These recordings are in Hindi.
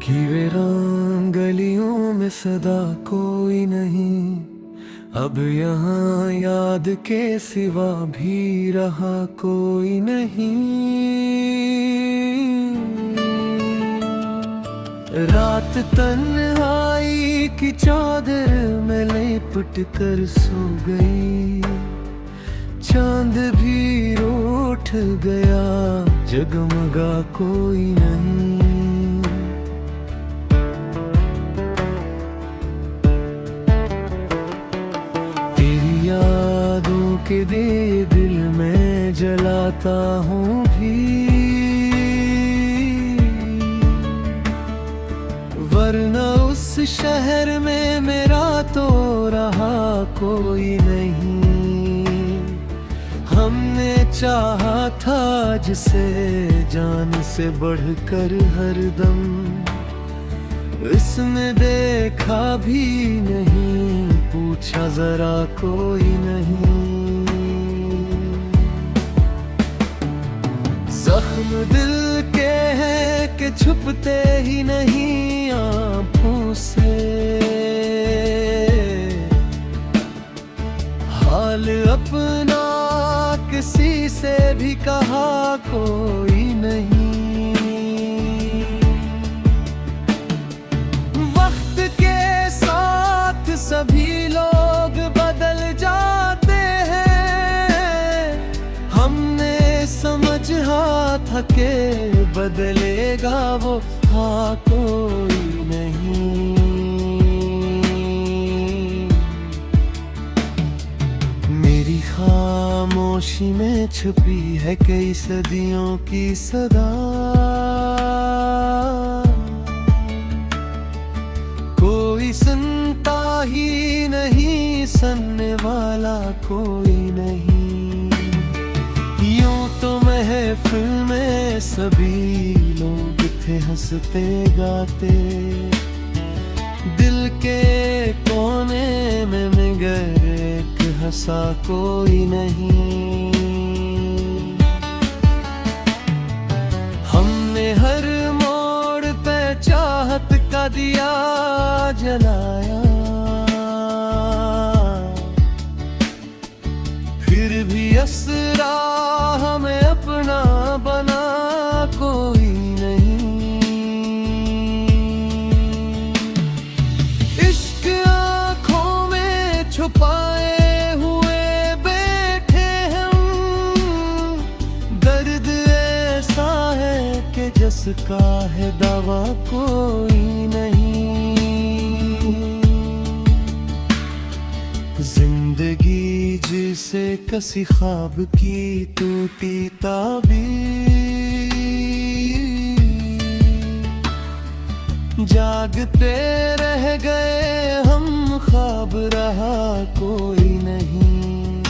कि वीरान गलियों में सदा कोई नहीं, अब यहाँ याद के सिवा भी रहा कोई नहीं। रात तन्हाई की चादर में लिपट कर सो गई, चांद भी रूठ गया, जगमगा कोई नहीं। तेरी यादों के दिल में जलाता हूँ भी, वरना उस शहर में मेरा तो रहा कोई नहीं। हमने चाहा था जिसे जान से बढ़कर हरदम, इसमें देखा भी नहीं, पूछा जरा कोई नहीं। जख्म दिल के हैं कि छुपते ही नहीं आँखों से, हाल अपना किसी से भी कहा कोई नहीं। वक्त के साथ सभी लोग बदल जाते हैं, हमने समझा था कि बदलेगा वो, हाँ कोई नहीं। मेरी खामोशी में छुपी है कई सदियों की सदा, कोई सुनता ही नहीं, सुनने वाला कोई नहीं। यूं तो महफिल में सभी लोग थे हंसते गाते, दिल के कोने में मगर एक हंसा कोई नहीं। हमने हर मोड़ पे चाहत का दिया जलाया, फिर भी असरा हमें अपना बना कोई नहीं। इश्क आँखों में छुपाए हुए बैठे हम, दर्द ऐसा है कि जिसका है दवा कोई नहीं। जिंदगी जिसे किसी ख्वाब की टूटी ताबीर, जागते रह गए हम, ख्वाब रहा कोई नहीं।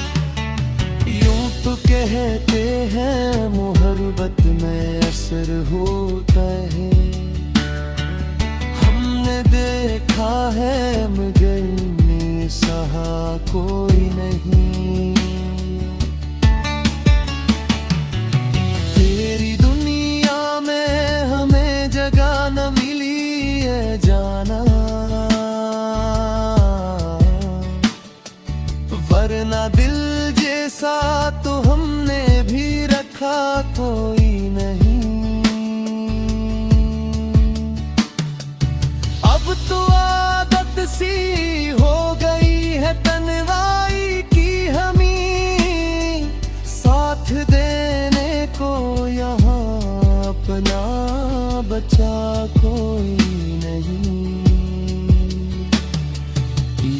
यूं तो कहते हैं मोहब्बत में असर होता है, हमने देखा है मगर सहा कोई नहीं। तेरी दुनिया में हमें जगह न मिली है जाना, वरना दिल जैसा तो हमने भी रखा कोई नहीं। अब तो आदत सी हो गई है तन्हाई की हमी, साथ देने को यहाँ अपना बचा कोई नहीं।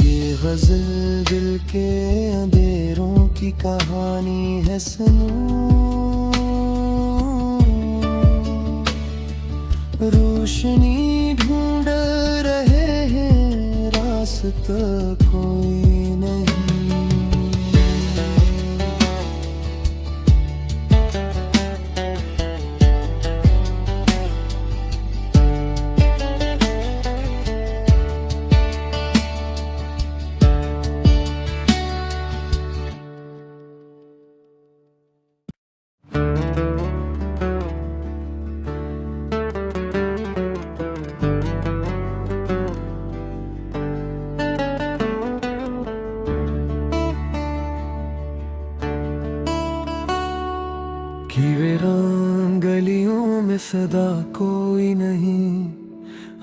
ये गजल दिल के अंधेरों की कहानी है सुनो, रोशनी ढूंढ रहे हैं रास्ता कोई नहीं। सदा कोई नहीं,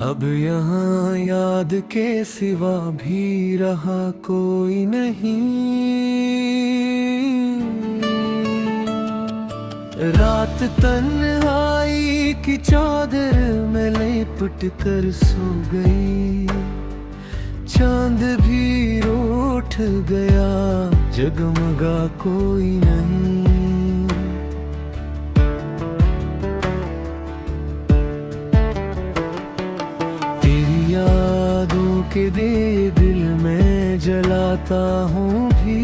अब यहाँ याद के सिवा भी रहा कोई नहीं। रात तन्हाई की चादर में लिपट कर सो गई, चांद भी रूठ गया, जगमगा कोई नहीं। तेरी यादों के दिल में जलाता हूँ भी,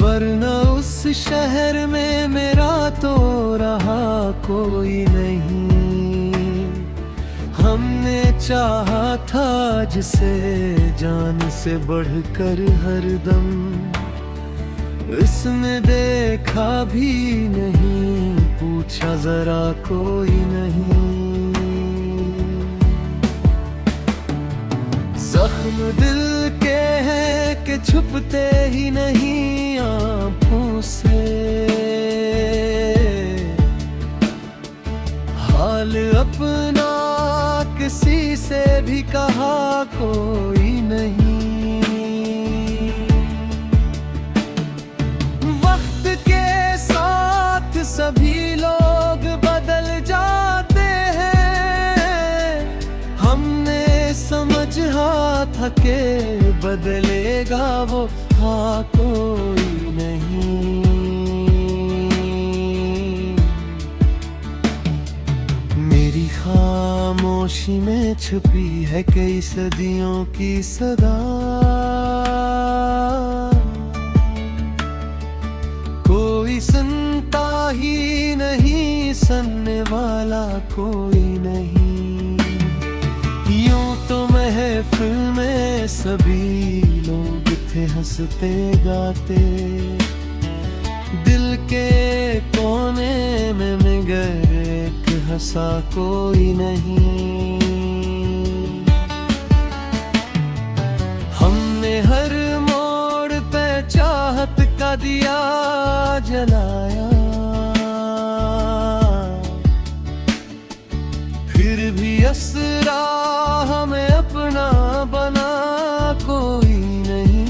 वरना उस शहर में मेरा तो रहा कोई नहीं। हमने चाहा था जिसे जान से बढ़कर हरदम, इसमें देखा भी नहीं, पूछा जरा कोई नहीं। जख्म दिल के हैं कि छुपते ही नहीं आँखों से, हाल अपना किसी से भी कहा कोई नहीं। वक्त के साथ सभी लोग बदल जाते हैं, हमने समझा था कि बदलेगा वो, हाँ कोई नहीं। मेरी खामोशी में छुपी है कई सदियों की सदा, कोई सुनता ही नहीं, सुनने वाला कोई नहीं। यूं तो महफिल में सभी लोग थे हंसते गाते, दिल के कोने में मगर एक हंसा कोई नहीं। हमने हर मोड़ पे चाहत का दिया जलाया, फिर भी असरा हमें अपना बना कोई नहीं।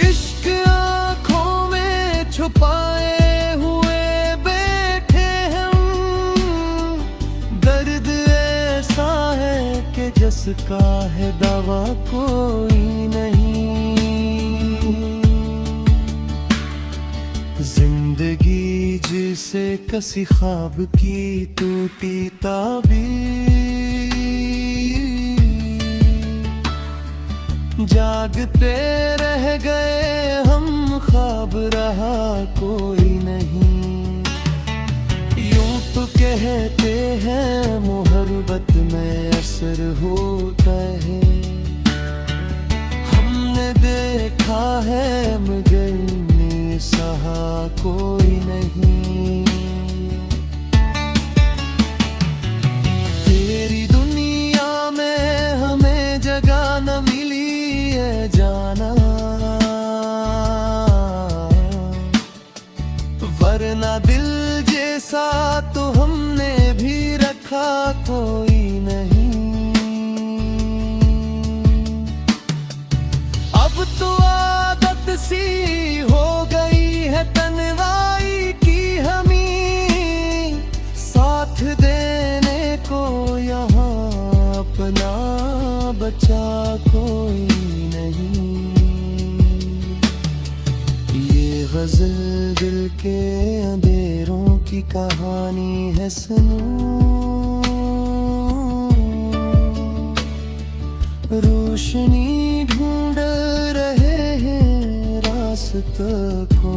इश्क आँखों में छुपाए हुए बैठे हम, दर्द ऐसा है कि जिसका है दवा कोई नहीं। जिंदगी जिसे किसी ख्वाब की टूटी ताबीर, जागते रह गए हम, ख्वाब रहा कोई नहीं। यूं तो कहते हैं मोहब्बत में असर होता है, हमने देखा है मगर सहा कोई नहीं। तेरी दुनिया में हमें जगह न मिली है जाना, वरना दिल जैसा तो हमने भी रखा कोई नहीं। अब तो आदत सी हो गई है तन्हाई की हमें, साथ देने को यहाँ अपना बचा कोई नहीं। ये गजल दिल के अंधेरों की कहानी है सुनो, रोशनी ढूंढ रहे हैं रास्ते को।